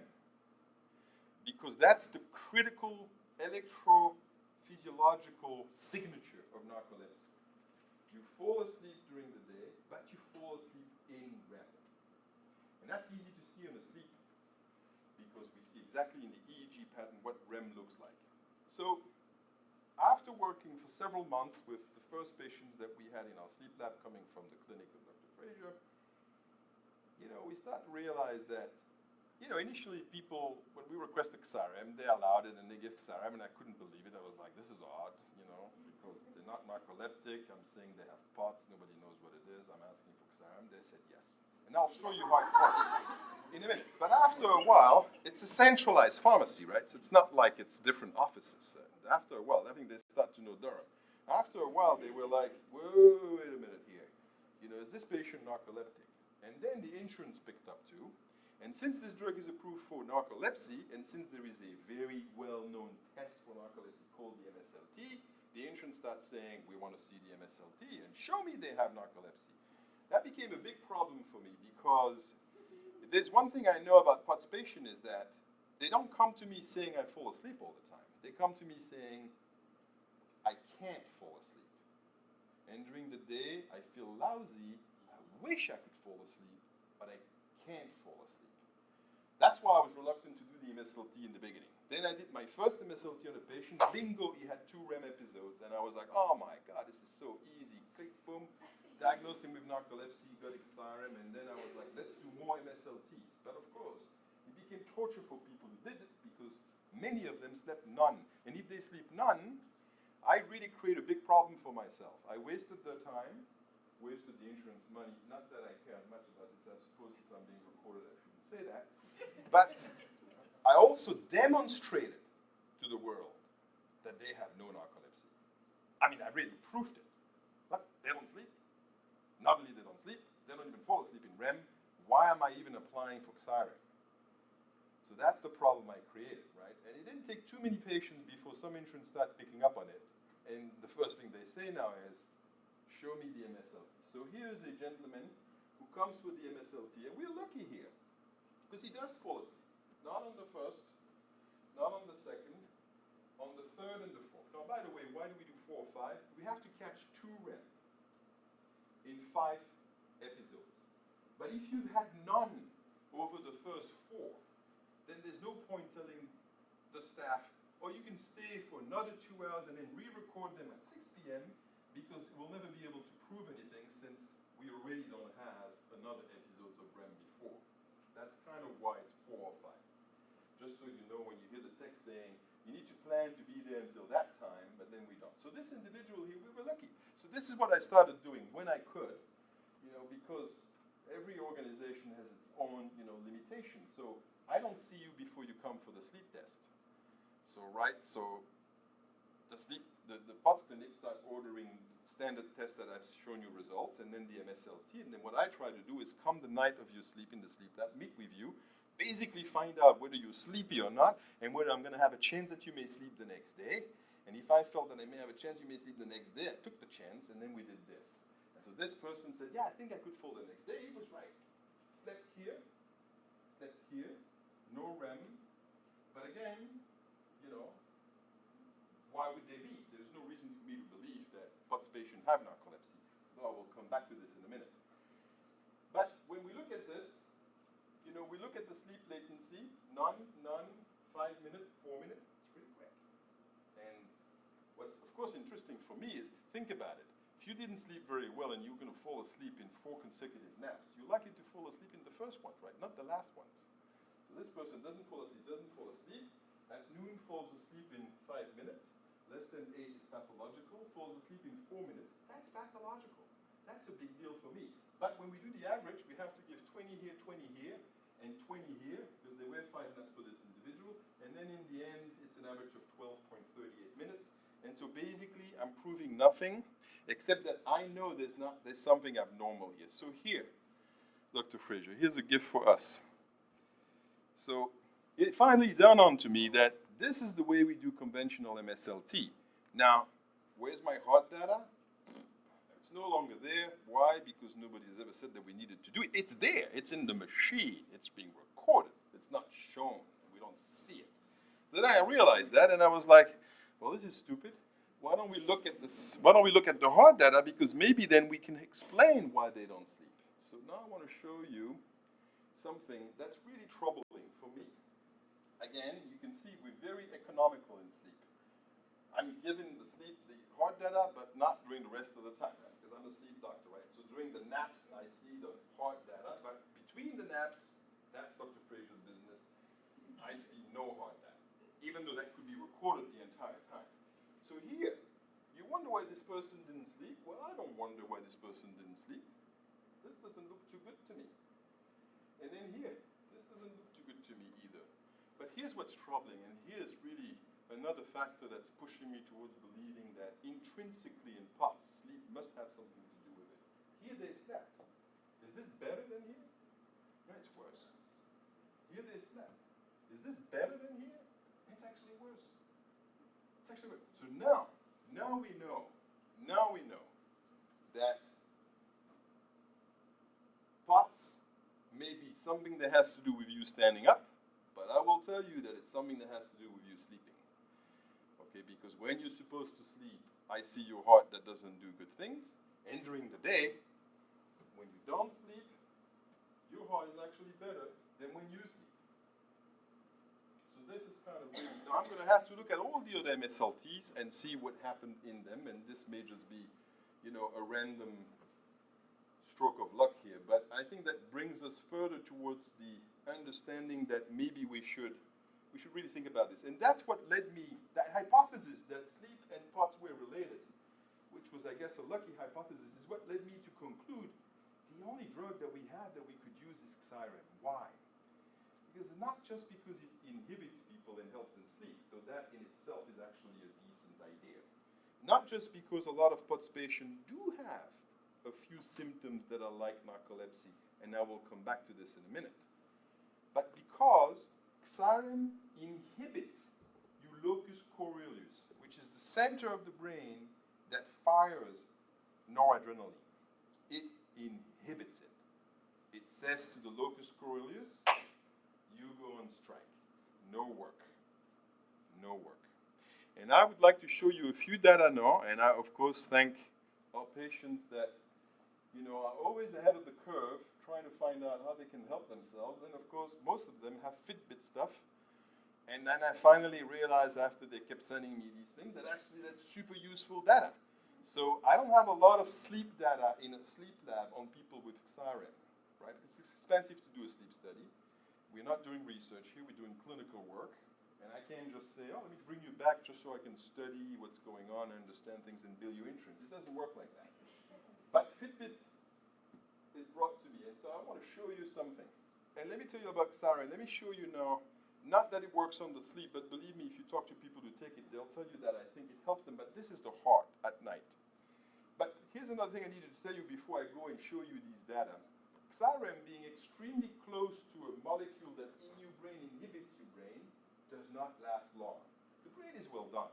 because that's the critical electrophysiological signature of narcolepsy. You fall asleep during the day, but you fall asleep in REM. And that's easy to see on a sleep, because we see exactly in the EEG pattern what REM looks like. So after working for several months with the first patients that we had in our sleep lab coming from the clinic of Dr. Frazier, we start to realize that, initially people, when we requested XRM, they allowed it and they give XRM, and I couldn't believe it. I was like, this is odd, because they're not narcoleptic. I'm saying they have POTS. Nobody knows what it is. I'm asking for XRM. They said yes. And I'll show you how it works in a minute. But after a while, it's a centralized pharmacy, right? So it's not like it's different offices. After a while, I think they start to know Durham. After a while, they were like, whoa, wait a minute here. Is this patient narcoleptic? And then the insurance picked up too. And since this drug is approved for narcolepsy, and since there is a very well-known test for narcolepsy called the MSLT, the insurance starts saying, we want to see the MSLT and show me they have narcolepsy. That became a big problem for me because there's one thing I know about POTS patients is that they don't come to me saying I fall asleep all the time. They come to me saying, I can't fall asleep. And during the day, I feel lousy. I wish I could fall asleep, but I can't fall asleep. That's why I was reluctant to do the MSLT in the beginning. Then I did my first MSLT on a patient. Bingo, he had 2 REM episodes. And I was like, oh my God, this is so easy. Click, boom. Diagnosed him with narcolepsy, got Xavier A. And then I was like, let's do more MSLTs. But of course, it became torture for people who did it because many of them slept none. And if they sleep none, I really create a big problem for myself. I wasted their time, wasted the insurance money. Not that I care as much about this. I suppose if I'm being recorded, I shouldn't say that. But I also demonstrated to the world that they have no narcolepsy. I mean, I really proved it. Look, they don't sleep. Not only they don't sleep, they don't even fall asleep in REM. Why am I even applying for Xavier A? So that's the problem I created, right? And it didn't take too many patients before some insurance start picking up on it. And the first thing they say now is, show me the MSLT. So here's a gentleman who comes with the MSLT, and we're lucky here. Because he does fall asleep. Not on the first, not on the second, on the third and the fourth. Now, by the way, why do we do 4 or 5? We have to catch 2 REM in 5 episodes. But if you've had none over the first 4, then there's no point telling the staff, or you can stay for another 2 hours and then re-record them at 6 p.m. because we'll never be able to prove anything since we already don't have another episodes of REM before. That's kind of why it's 4 or 5. Just so you know, when you hear the text saying, you need to plan to be there until that time, but then we don't. So this individual here, we were lucky. So this is what I started doing when I could, because every organization has its own, limitations. So I don't see you before you come for the sleep test. So the POTS clinic start ordering standard tests that I've shown you results, and then the MSLT. And then what I try to do is come the night of your sleep in the sleep lab, meet with you, basically find out whether you're sleepy or not, and whether I'm going to have a chance that you may sleep the next day. And if I felt that I may have a chance you may sleep the next day, I took the chance, and then we did this. And so this person said, yeah, I think I could fall the next day. He was right. Slept here, no REM. But again, why would they be? There's no reason for me to believe that POTS patients have narcolepsy. Though I will come back to this in a minute. But when we look at this, we look at the sleep latency, none, 5 minutes, 4 minutes, it's pretty quick. And what's of course interesting for me is, think about it. If you didn't sleep very well and you're going to fall asleep in 4 consecutive naps, you're likely to fall asleep in the first one, right? Not the last ones. So this person doesn't fall asleep, at noon falls asleep in 5 minutes, less than 8 is pathological, falls asleep in 4 minutes, that's pathological. That's a big deal for me. But when we do the average, we have to give 20 here, 20 here, and 20 here, because there were 5 naps for this individual, and then in the end, it's an average of 12.38 minutes. And so basically, I'm proving nothing, except that I know there's something abnormal here. So here, Dr. Fraser, here's a gift for us. So it finally dawned on to me that this is the way we do conventional MSLT. Now, where's my heart data? It's no longer there. Why? Because nobody's ever said that we needed to do it. It's there. It's in the machine. It's being recorded. It's not shown. We don't see it. Then I realized that, and I was like, well, this is stupid. Why don't we look at this? Why don't we look at the heart data? Because maybe then we can explain why they don't sleep. So now I want to show you something that's really troubling for me. Again, you can see we're very economical in sleep. I'm giving the heart data, but not during the rest of the time, right? Because I'm a sleep doctor, right? So during the naps, I see the heart data, but between the naps, that's Dr. Fraser's business. I see no heart data, even though that could be recorded the entire time. So here, you wonder why this person didn't sleep? Well, I don't wonder why this person didn't sleep. This doesn't look too good to me. And then here, this doesn't look too good to me either. But here's what's troubling, and here's really another factor that's pushing me towards believing that intrinsically in POTS, sleep must have something to do with it. Here they slept. Is this better than here? No, it's worse. Here they slept. Is this better than here? It's actually worse. It's actually worse. So now we know that POTS may be something that has to do with you standing up, but I will tell you that it's something that has to do with you sleeping. Okay, because when you're supposed to sleep, I see your heart that doesn't do good things. And during the day, when you don't sleep, your heart is actually better than when you sleep. So this is kind of weird. Now I'm going to have to look at all the other MSLTs and see what happened in them, and this may just be, a random stroke of luck here, but I think that brings us further towards the understanding that maybe we should really think about this. And that's what led me, that hypothesis that sleep and POTS were related, which was, I guess, a lucky hypothesis, is what led me to conclude the only drug that we have that we could use is Xyrem. Why? Because not just because it inhibits people and helps them sleep, though that in itself is actually a decent idea. Not just because a lot of POTS patients do have a few symptoms that are like narcolepsy, and I will come back to this in a minute, but because Xyrem inhibits locus coeruleus, which is the center of the brain that fires noradrenaline. It inhibits it. It says to the locus coeruleus, you go on strike. No work. No work. And I would like to show you a few data now, and I, of course, thank our patients that, are always ahead of the curve, trying to find out how they can help themselves. And, of course, most of them have Fitbit stuff. And then I finally realized after they kept sending me these things that actually that's super useful data. So I don't have a lot of sleep data in a sleep lab on people with Xyrem, right? Because it's expensive to do a sleep study. We're not doing research here, we're doing clinical work. And I can't just say, let me bring you back just so I can study what's going on and understand things and bill you insurance. It doesn't work like that. But Fitbit is brought to me, and so I want to show you something. And let me tell you about Xyrem. Let me show you now. Not that it works on the sleep, but believe me, if you talk to people who take it, they'll tell you that I think it helps them, but this is the heart at night. But here's another thing I needed to tell you before I go and show you these data. Xyrem being extremely close to a molecule that in your brain inhibits your brain does not last long. The brain is well done.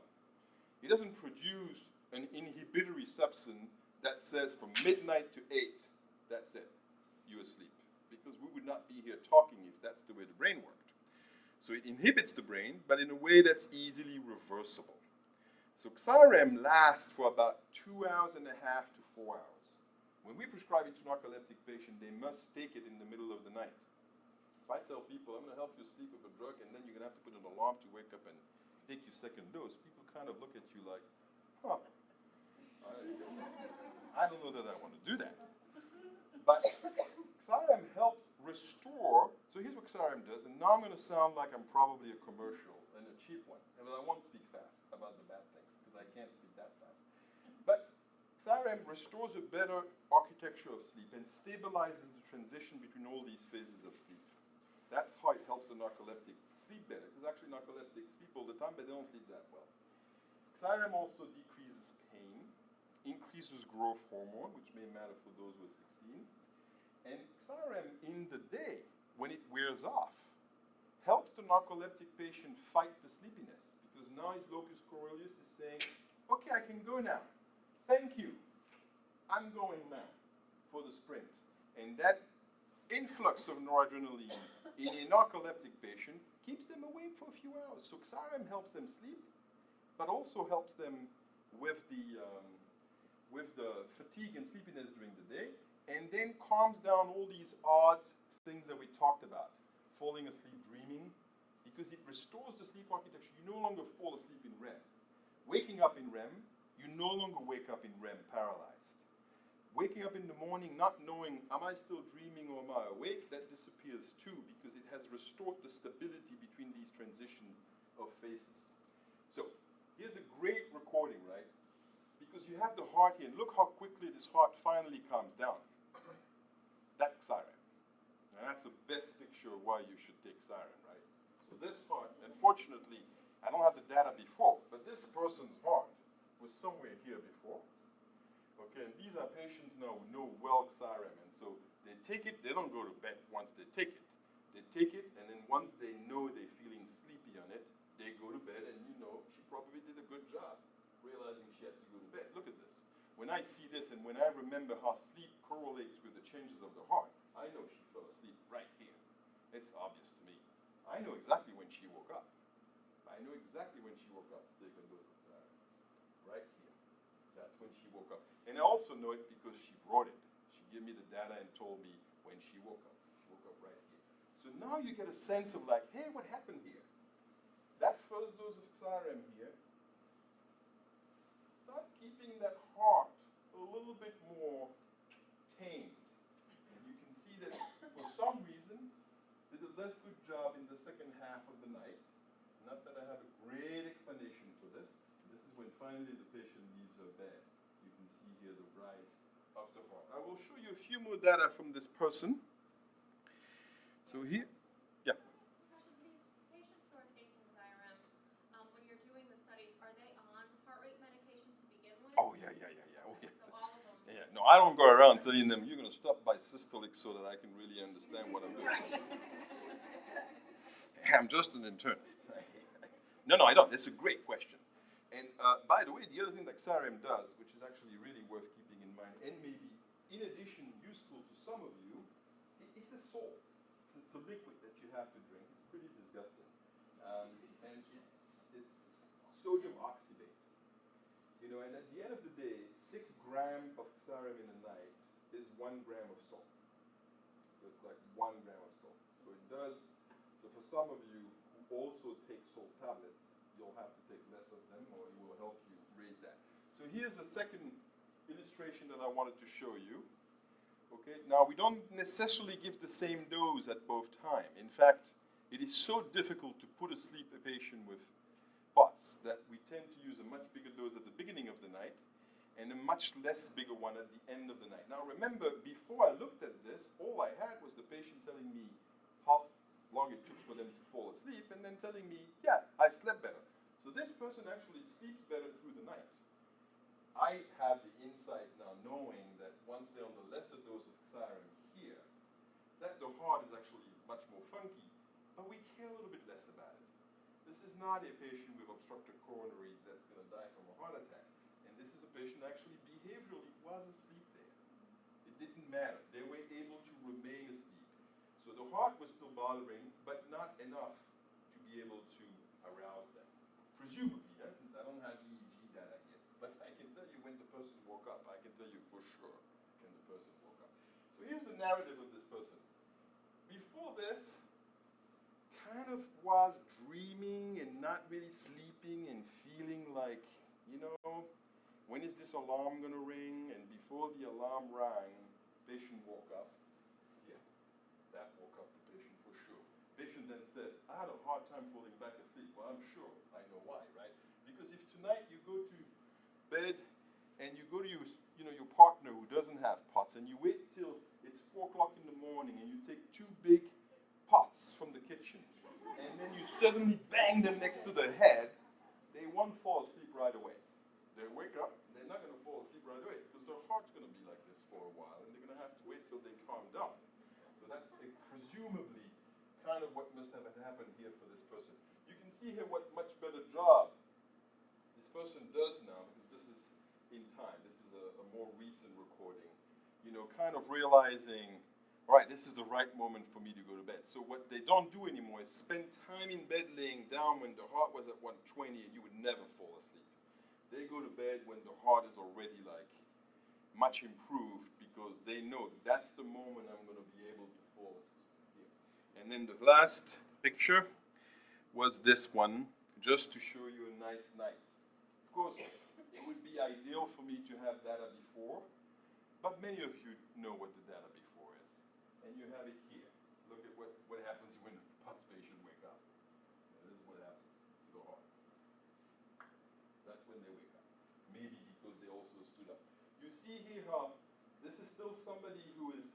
It doesn't produce an inhibitory substance that says from midnight to 8, that's it, you're asleep. Because we would not be here talking if that's the way the brain worked. So it inhibits the brain, but in a way that's easily reversible. So Xyrem lasts for about 2.5 hours to 4 hours. When we prescribe it to narcoleptic patients, they must take it in the middle of the night. If I tell people, I'm going to help you sleep with a drug, and then you're going to have to put an alarm to wake up and take your second dose, people kind of look at you like, I don't know that I want to do that. But Xyrem helps restore. So here's what Xyrem does, and now I'm going to sound like I'm probably a commercial and a cheap one. And I won't speak fast about the bad things because I can't speak that fast. But Xyrem restores a better architecture of sleep and stabilizes the transition between all these phases of sleep. That's how it helps the narcoleptic sleep better, because actually narcoleptics sleep all the time, but they don't sleep that well. Xyrem also decreases pain, increases growth hormone, which may matter for those who are 16. And Xyrem in the day, when it wears off, helps the narcoleptic patient fight the sleepiness, because now his locus coeruleus is saying, okay, I can go now. Thank you. I'm going now for the sprint. And that influx of noradrenaline in a narcoleptic patient keeps them awake for a few hours. So Xyrem helps them sleep, but also helps them with the fatigue and sleepiness during the day, and then calms down all these odd things that we talked about. Falling asleep dreaming, because it restores the sleep architecture. You no longer fall asleep in REM. Waking up in REM, you no longer wake up in REM paralyzed. Waking up in the morning not knowing, am I still dreaming or am I awake, that disappears too, because it has restored the stability between these transitions of phases. So here's a great recording, right? Because you have the heart here, and look how quickly this heart finally calms down. That's Xyrem. And that's the best picture of why you should take Xyrem, right? So this heart, unfortunately, I don't have the data before, but this person's heart was somewhere here before. Okay, and these are patients now who know well Xyrem, and so they take it, they don't go to bed once they take it. They take it, and then once they know they're feeling sleepy on it, they go to bed, and you know she probably did a good job realizing she had to go to bed. Look at this. When I see this, and when I remember how sleep correlates with the changes of the heart, I know she fell asleep right here. It's obvious to me. I know exactly when she woke up. I know exactly when she woke up to take a dose of Xavier. Right here. That's when she woke up. And I also know it because she wrote it. She gave me the data and told me when she woke up. She woke up right here. So now you get a sense of like, hey, what happened here? That first dose of Xavier here, start keeping that heart a little bit more tamed. And you can see that for some reason, did a less good job in the second half of the night. Not that I have a great explanation for this. This is when finally the patient leaves her bed. You can see here the rise of the heart. I will show you a few more data from this person. So here, yeah. These patients who are taking Xyrem, when you're doing the studies, are they on heart rate medication to begin with? Oh, yeah. Okay. So all of them. Yeah, no, I don't go around telling them you're going to stop by systolic so that I can really understand what I'm doing. I'm just an internist. No, I don't. That's a great question. And by the way, the other thing that Xyrem does, which is actually really worth keeping in mind, and maybe in addition useful to some of you, it's a salt. It's a liquid that you have to drink. It's pretty disgusting. And it's sodium oxybate. You know, and at the end of the day, 6 grams of Xyrem in a night is 1 gram of salt. So it's like 1 gram of salt. So it does. So for some of you who also take salt tablets, you'll have to take less of them, or it will help you raise that. So here's the second illustration that I wanted to show you. Okay, now we don't necessarily give the same dose at both times. In fact, it is so difficult to put asleep a patient with POTS that we tend to use a much bigger dose at the beginning of the night and a much less bigger one at the end of the night. Now remember, before I looked at this, all I had was the patient telling me how long it took for them to fall asleep and then telling me, yeah, I slept better. So this person actually sleeps better through the night. I have the insight now knowing that once they're on the lesser dose of Xyrem here, that the heart is actually much more funky, but we care a little bit less about it. This is not a patient with obstructed coronaries that's going to die from a heart attack. And this is a patient actually behaviorally was asleep there. It didn't matter. They were able to remain asleep. So the heart was still bothering, but not enough to be able to arouse them. Presumably, since I don't have EEG data yet, but I can tell you when the person woke up. I can tell you for sure when the person woke up. So here's the narrative of this person. Before this, kind of was dreaming and not really sleeping and feeling like, you know, when is this alarm going to ring? And before the alarm rang, patient woke up. Yeah, that woke up the patient for sure. Patient then says, I had a hard time falling back asleep. Well, I'm sure I know why, right? Because if tonight you go to bed and you go to your partner who doesn't have POTS and you wait till it's 4 o'clock in the morning and you take 2 big pots from the kitchen and then you suddenly bang them next to their head, they won't fall asleep right away. They wake up, they're not going to fall asleep right away because their heart's going to be like this for a while and they're going to have to wait till they calm down. So that's presumably kind of what must have happened here for this person. You can see here what much better job this person does now, because this is in time. This is a more recent recording. Kind of realizing, all right, this is the right moment for me to go to bed. So what they don't do anymore is spend time in bed laying down when the heart was at 120 and you would never fall asleep. They go to bed when the heart is already like much improved because they know that's the moment I'm going to be able to fall asleep here. And then the last picture was this one, just to show you a nice night. Of course, it would be ideal for me to have data before, but many of you know what the data before is. And you have it here. Look at what happens when a POTS patient wake up. This is what happens to the heart. That's when they wake up. Maybe because they also stood up. You see here how this is still somebody who is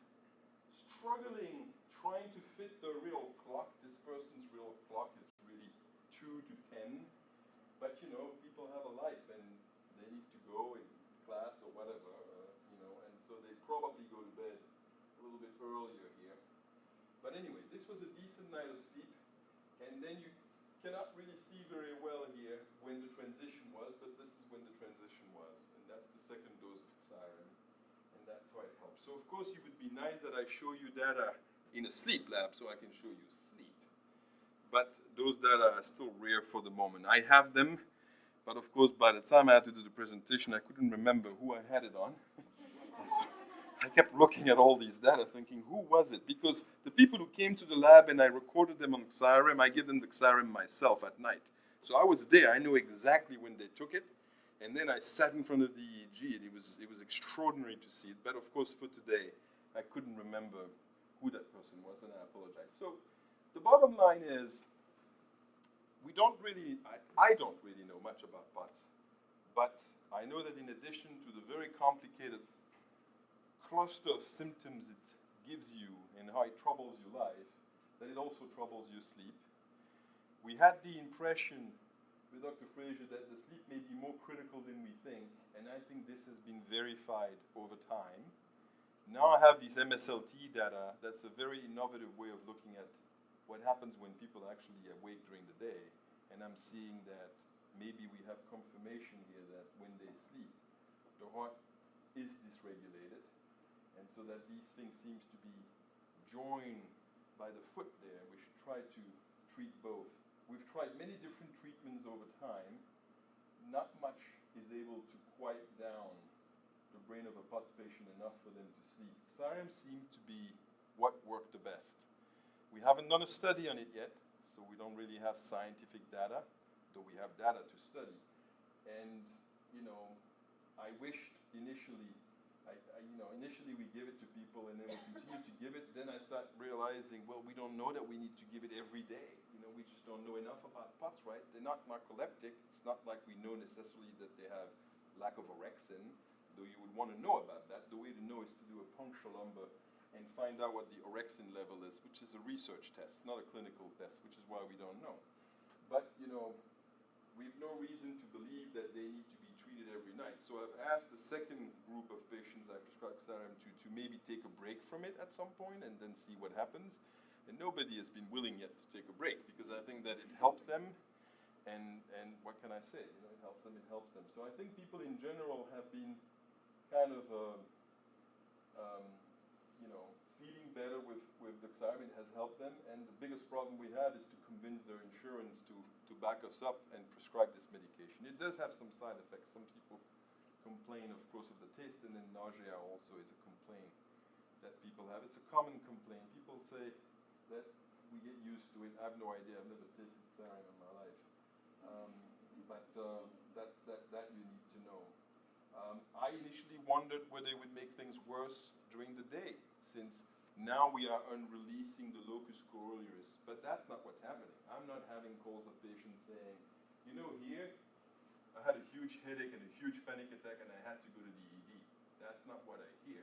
struggling, trying to fit the real clock. This person's real clock is really 2 to 10. But people have a life and they need to go in class or whatever, and so they probably go to bed a little bit earlier here. But anyway, this was a decent night of sleep, and then you cannot really see very well here when the transition was, but this is when the transition was, and that's the second dose of Xyrem, and that's how it helps. So of course it would be nice that I show you data in a sleep lab so I can show you sleep. But those data are still rare for the moment. I have them, but of course by the time I had to do the presentation I couldn't remember who I had it on. And so I kept looking at all these data thinking, who was it? Because the people who came to the lab and I recorded them on Xyrem, I give them the Xyrem myself at night. So I was there, I knew exactly when they took it, and then I sat in front of the EEG, and it was extraordinary to see it. But of course for today, I couldn't remember who that person was, and I apologize. So the bottom line is, I don't really know much about POTS, but I know that in addition to the very complicated cluster of symptoms it gives you and how it troubles your life, that it also troubles your sleep. We had the impression with Dr. Fraser that the sleep may be more critical than we think, and I think this has been verified over time. Now I have these MSLT data. That's a very innovative way of looking at what happens when people actually awake during the day, and I'm seeing that maybe we have confirmation here that when they sleep, the heart is dysregulated, and so that these things seems to be joined by the foot there. We should try to treat both. We've tried many different treatments over time. Not much is able to quiet down the brain of a POTS patient enough for them to sleep. Xyrem seemed to be what worked the best. We haven't done a study on it yet, so we don't really have scientific data, though we have data to study. And, I wished initially, initially we give it to people and then we continue to give it. Then I start realizing, well, we don't know that we need to give it every day. We just don't know enough about POTS, right? They're not narcoleptic. It's not like we know necessarily that they have lack of orexin, though you would want to know about that. The way to know is to do a punctal lumbar and find out what the orexin level is, which is a research test, not a clinical test, which is why we don't know. But, we've no reason to believe that they need to be treated every night. So I've asked the second group of patients I prescribed Xyrem to maybe take a break from it at some point and then see what happens. And nobody has been willing yet to take a break because I think that it helps them. And what can I say? It helps them, it helps them. So I think people in general have been kind of, feeling better with the Xyrem. It has helped them. And the biggest problem we had is to convince their insurance to back us up and prescribe this medication. It does have some side effects. Some people complain, of course, of the taste, and then nausea also is a complaint that people have. It's a common complaint. People say that we get used to it. I have no idea. I've never tasted Xyrem in my life. But that you need to know. I initially wondered whether they would make things worse during the day, since now we are unreleasing the locus coeruleus, but that's not what's happening. I'm not having calls of patients saying, here, I had a huge headache and a huge panic attack and I had to go to the ED. That's not what I hear.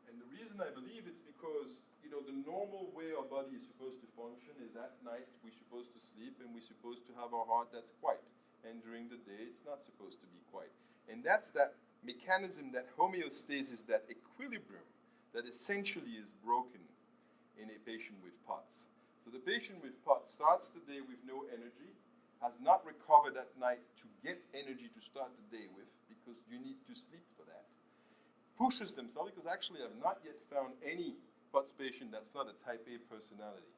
And the reason I believe it's because, the normal way our body is supposed to function is at night we're supposed to sleep and we're supposed to have our heart that's quiet. And during the day, it's not supposed to be quiet. And that's that mechanism, that homeostasis, that equilibrium that essentially is broken in a patient with POTS. So the patient with POTS starts the day with no energy, has not recovered at night to get energy to start the day with, because you need to sleep for that. Pushes themselves, because actually I've not yet found any POTS patient that's not a type A personality.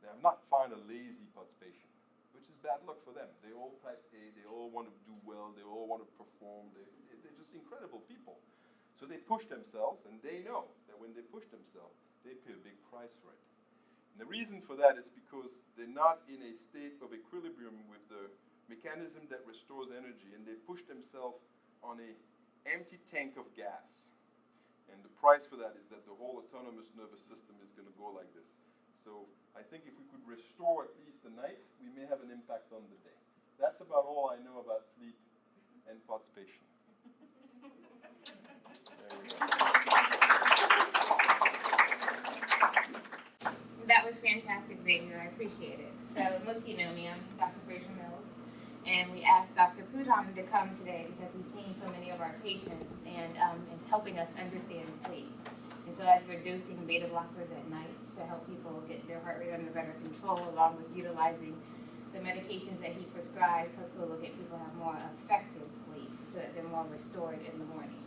Now, I've not found a lazy POTS patient, which is bad luck for them. They're all type A, they all want to do well, they all want to perform, they're just incredible people. So they push themselves, and they know that when they push themselves, they pay a big price for it. And the reason for that is because they're not in a state of equilibrium with the mechanism that restores energy, and they push themselves on an empty tank of gas. And the price for that is that the whole autonomous nervous system is going to go like this. So I think if we could restore at least the night, we may have an impact on the day. That's about all I know about sleep and POTS patients. That was fantastic, Xavier. I appreciate it. So most of you know me. I'm Dr. Fraser Mills, and we asked Dr. Preud'Homme to come today because he's seen so many of our patients and helping us understand sleep. And so that's reducing beta blockers at night to help people get their heart rate under better control, along with utilizing the medications that he prescribes. Hopefully we'll get people to have more effective sleep so that they're more restored in the morning.